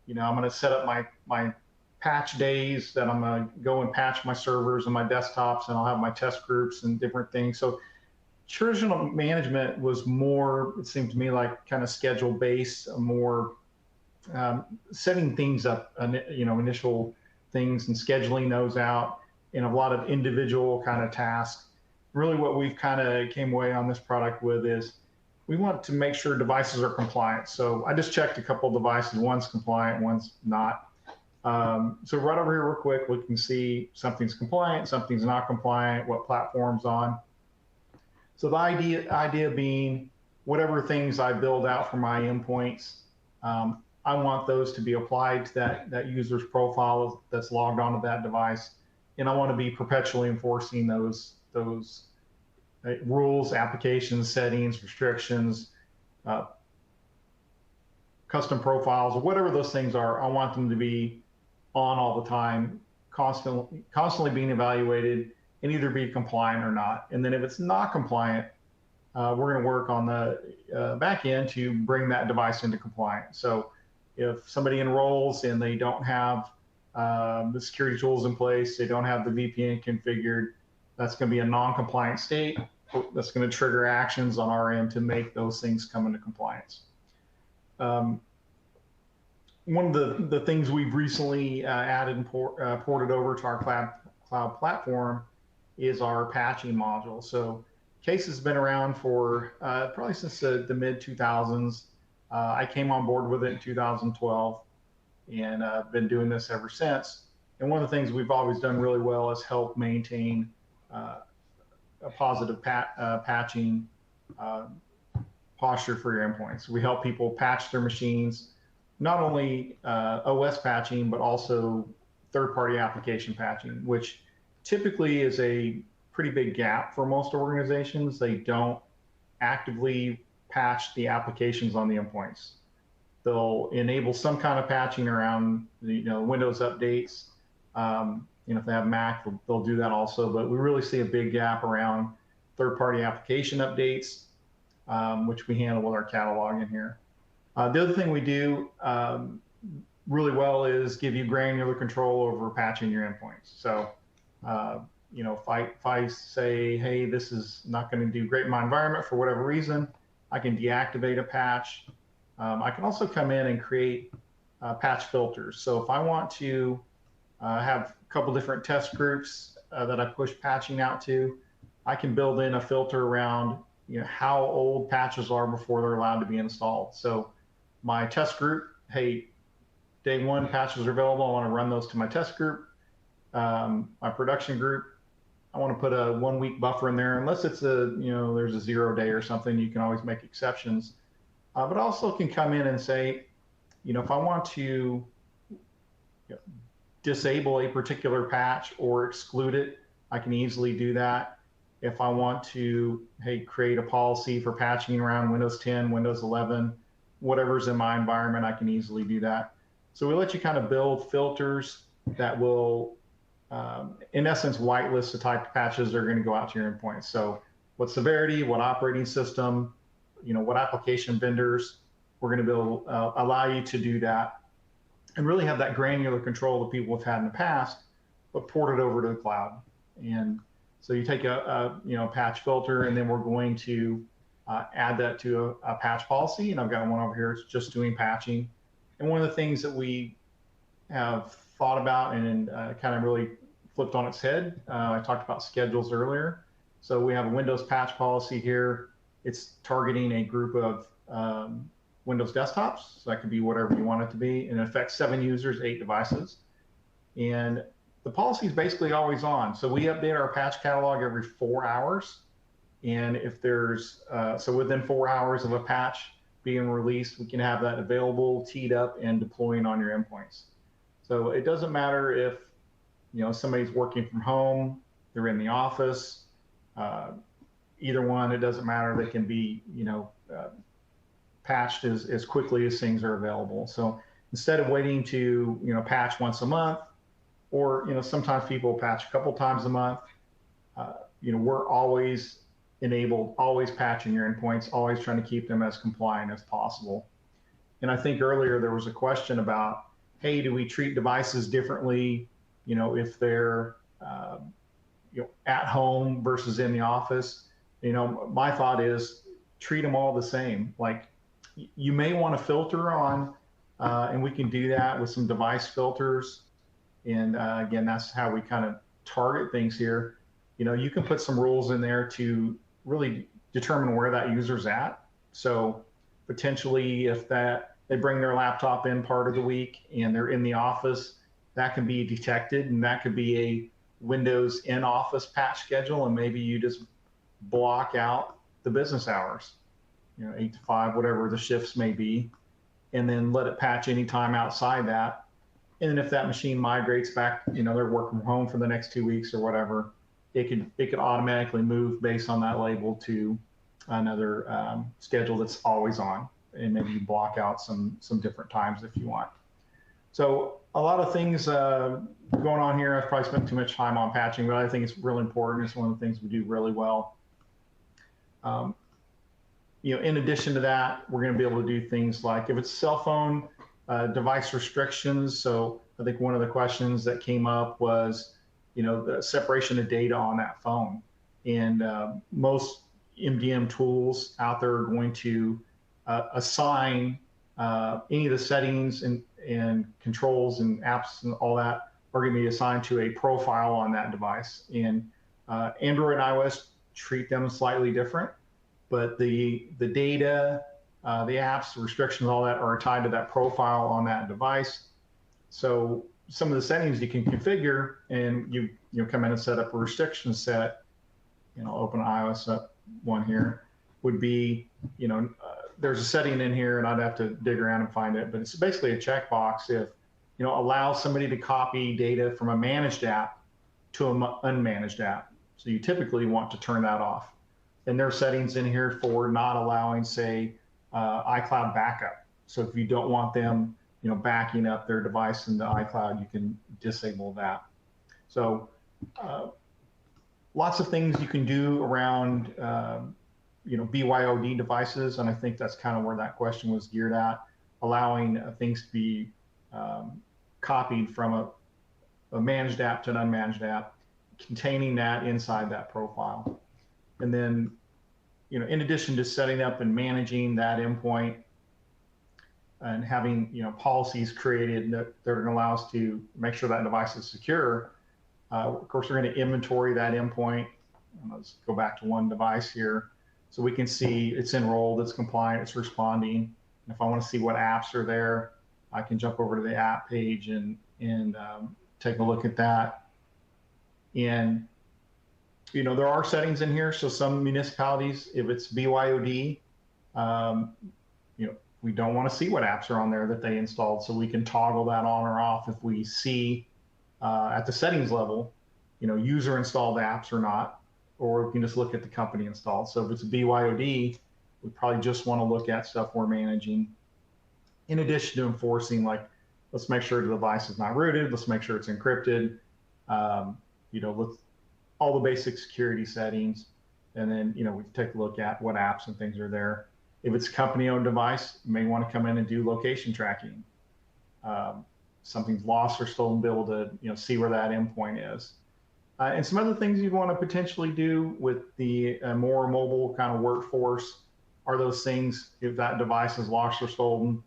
I'm going to set up my patch days that I'm going to go and patch my servers and my desktops, and I'll have my test groups and different things. So traditional management was more, it seemed to me, like kind of schedule based, more setting things up, initial things and scheduling those out in a lot of individual kind of tasks. Really what we've kind of came away on this product with is we want to make sure devices are compliant. So I just checked a couple of devices. One's compliant, one's not. So right over here real quick, we can see something's compliant, something's not compliant, what platform's on. So the idea being, whatever things I build out for my endpoints, I want those to be applied to that user's profile that's logged onto that device. And I want to be perpetually enforcing those rules, applications, settings, restrictions, custom profiles, or whatever those things are. I want them to be on all the time, constantly being evaluated, and either be compliant or not. And then if it's not compliant, we're going to work on the back end to bring that device into compliance. So if somebody enrolls and they don't have the security tools in place, they don't have the VPN configured, that's going to be a non-compliant state. That's going to trigger actions on our end to make those things come into compliance. One of the things we've recently added and ported over to our cloud platform is our patching module. So Case has been around for probably since the mid-2000s. I came on board with it in 2012, and I've been doing this ever since. And one of the things we've always done really well is help maintain a positive patching posture for your endpoints. We help people patch their machines, not only OS patching, but also third-party application patching, which typically is a pretty big gap for most organizations. They don't actively patch the applications on the endpoints. They'll enable some kind of patching around the Windows updates, if they have Mac, they'll do that also. But we really see a big gap around third-party application updates, which we handle with our catalog in here. The other thing we do really well is give you granular control over patching your endpoints. So, if I say, hey, this is not going to do great in my environment for whatever reason, I can deactivate a patch. I can also come in and create patch filters. So if I want to have a couple different test groups that I push patching out to, I can build in a filter around how old patches are before they're allowed to be installed. So my test group, hey, day one patches are available. I want to run those to my test group. My production group, I want to put a 1 week buffer in there, unless it's there's a 0 day or something. You can always make exceptions, but also can come in and say, if I want to disable a particular patch or exclude it, I can easily do that. If I want to, hey, create a policy for patching around Windows 10, Windows 11, whatever's in my environment, I can easily do that. So we let you kind of build filters that will, in essence, whitelist the type of patches that are going to go out to your endpoints. So what severity, what operating system, what application vendors, we're going to build, allow you to do that and really have that granular control that people have had in the past, but port it over to the cloud. And so you take a patch filter, and then we're going to add that to a patch policy. And I've got one over here. It's just doing patching. And one of the things that we have thought about and kind of really flipped on its head, I talked about schedules earlier. So we have a Windows patch policy here. It's targeting a group of Windows desktops. So that could be whatever you want it to be. And it affects 7 users, 8 devices. And the policy is basically always on. So we update our patch catalog every 4 hours. And if there's, so within 4 hours of a patch being released, we can have that available, teed up, and deploying on your endpoints. So it doesn't matter if, somebody's working from home, they're in the office, either one, it doesn't matter. They can be, patched as quickly as things are available. So instead of waiting to, patch once a month, or, sometimes people patch a couple times a month, we're always enabled, always patching your endpoints, always trying to keep them as compliant as possible. And I think earlier there was a question about, hey, do we treat devices differently, if they're, at home versus in the office? My thought is treat them all the same. Like, you may want to filter on, and we can do that with some device filters. And again, that's how we kind of target things here. You can put some rules in there to really determine where that user's at. So potentially if they bring their laptop in part of the week and they're in the office, that can be detected, and that could be a Windows in-office patch schedule, and maybe you just block out the business hours, 8 to 5, whatever the shifts may be, and then let it patch anytime outside that. And then if that machine migrates back, they're working from home for the next 2 weeks or whatever, it could automatically move based on that label to another schedule that's always on, and maybe you block out some different times if you want. So a lot of things going on here. I've probably spent too much time on patching, but I think it's really important. It's one of the things we do really well. In addition to that, we're going to be able to do things like if it's cell phone device restrictions. So I think one of the questions that came up was, the separation of data on that phone. And most MDM tools out there are going to assign any of the settings and controls and apps and all that are going to be assigned to a profile on that device. And Android and iOS treat them slightly different, but the data, the apps, restrictions, all that are tied to that profile on that device. So some of the settings you can configure, and you come in and set up a restriction set. Open iOS up one here, would be, there's a setting in here, and I'd have to dig around and find it, but it's basically a checkbox if, allow somebody to copy data from a managed app to an unmanaged app. So you typically want to turn that off. And there are settings in here for not allowing, say, iCloud backup. So if you don't want them, backing up their device into iCloud, you can disable that. So lots of things you can do around BYOD devices, and I think that's kind of where that question was geared at, allowing things to be copied from a managed app to an unmanaged app, containing that inside that profile. And then, in addition to setting up and managing that endpoint and having, policies created that are going to allow us to make sure that device is secure, of course, we're going to inventory that endpoint. Let's go back to one device here. So we can see it's enrolled, it's compliant, it's responding. And if I want to see what apps are there, I can jump over to the app page and take a look at that. And there are settings in here. So some municipalities, if it's BYOD, we don't want to see what apps are on there that they installed. So we can toggle that on or off if we see at the settings level, user installed apps or not, or we can just look at the company installed. So if it's a BYOD, we probably just want to look at stuff we're managing. In addition to enforcing, like, let's make sure the device is not rooted. Let's make sure it's encrypted. Let's all the basic security settings. And then, we can take a look at what apps and things are there. If it's a company-owned device, you may want to come in and do location tracking. Something's lost or stolen, be able to, see where that endpoint is. And some other things you'd want to potentially do with the more mobile kind of workforce are those things, if that device is lost or stolen,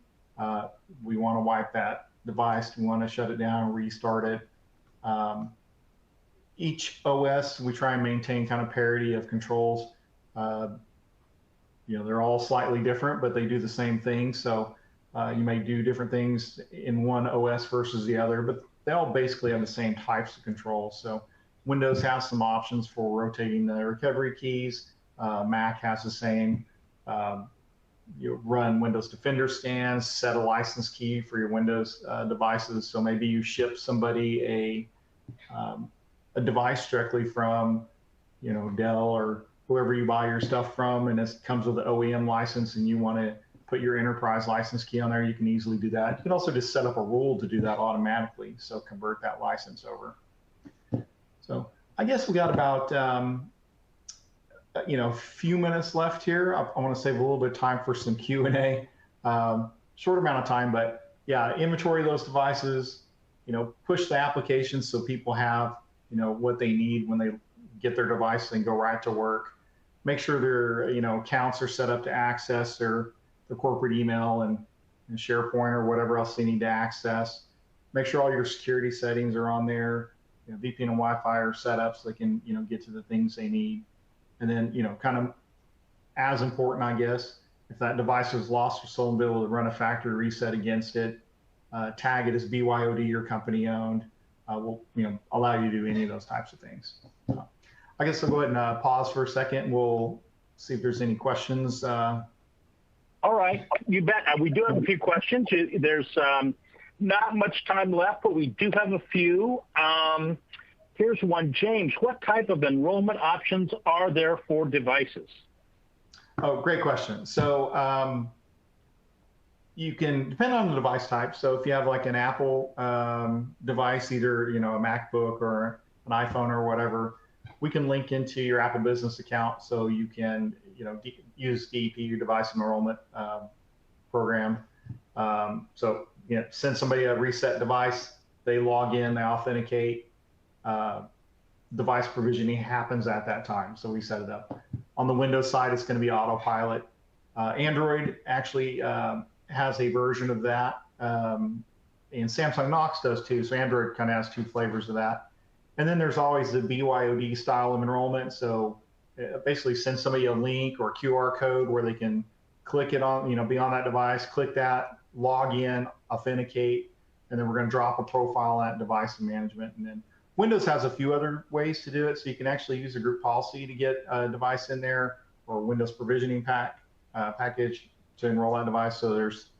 we want to wipe that device. We want to shut it down and restart it. Each OS, we try and maintain kind of parity of controls. They're all slightly different, but they do the same thing. So you may do different things in one OS versus the other, but they all basically have the same types of controls. So Windows has some options for rotating the recovery keys. Mac has the same. You run Windows Defender scans, set a license key for your Windows devices. So maybe you ship somebody a device directly from, Dell or whoever you buy your stuff from, and it comes with an OEM license, and you want to put your enterprise license key on there. You can easily do that. You can also just set up a rule to do that automatically. So convert that license over. So I guess we got about a few minutes left here. I want to save a little bit of time for some Q&A. Short amount of time, but yeah, inventory those devices, push the applications so people have, what they need when they get their device and go right to work. Make sure their, accounts are set up to access their corporate email and SharePoint or whatever else they need to access. Make sure all your security settings are on there. VPN and Wi-Fi are set up so they can, get to the things they need. And then, kind of as important, I guess, if that device is lost or stolen, be able to run a factory reset against it, tag it as BYOD or company owned, will, allow you to do any of those types of things. I guess I'll go ahead and pause for a second. We'll see if there's any questions. All right, you bet. We do have a few questions. There's not much time left, but we do have a few. Here's one. James, what type of enrollment options are there for devices? Oh, great question. So you can, depend on the device type. So if you have like an Apple device, either, a MacBook or an iPhone or whatever, we can link into your Apple Business account so you can, use DEP, your device enrollment program. So, send somebody a reset device, they log in, they authenticate, device provisioning happens at that time. So we set it up. On the Windows side, it's going to be autopilot. Android actually has a version of that, and Samsung Knox does too. So Android kind of has two flavors of that. And then there's always the BYOD style of enrollment. So basically send somebody a link or QR code where they can click it on, be on that device, click that, log in, authenticate, and then we're going to drop a profile on that device in management. And then Windows has a few other ways to do it. So you can actually use a group policy to get a device in there, or Windows provisioning package to enroll that device. So there's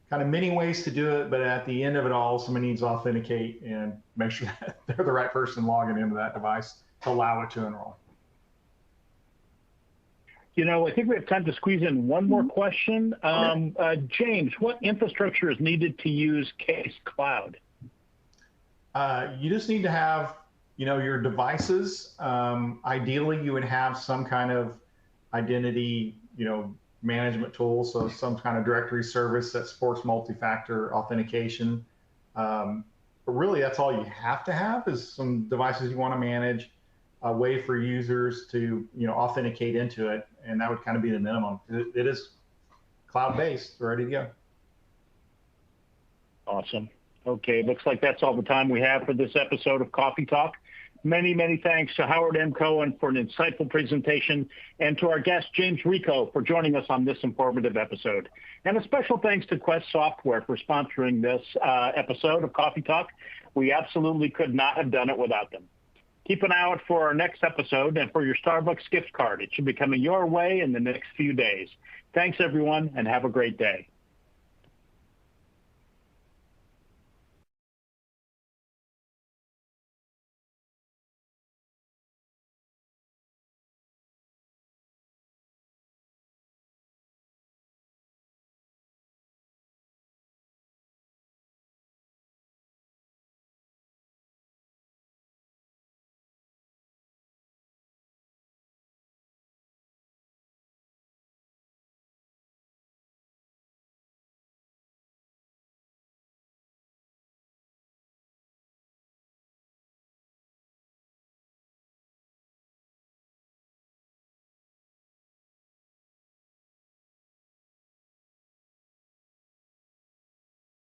kind of many ways to do it, but at the end of it all, somebody needs to authenticate and make sure that they're the right person logging into that device to allow it to enroll. I think we have time to squeeze in one more question. James, what infrastructure is needed to use Case Cloud? You just need to have, your devices, ideally you would have some kind of identity, management tool. So some kind of directory service that supports multi-factor authentication. But really that's all you have to have is some devices you want to manage, a way for users to, authenticate into it. And that would kind of be the minimum. It is cloud-based, ready to go. Awesome. Okay, looks like that's all the time we have for this episode of Coffee Talk. Many, many thanks to Howard M. Cohen for an insightful presentation and to our guest, James Rico, for joining us on this informative episode. And a special thanks to Quest Software for sponsoring this episode of Coffee Talk. We absolutely could not have done it without them. Keep an eye out for our next episode and for your Starbucks gift card. It should be coming your way in the next few days. Thanks, everyone, and have a great day.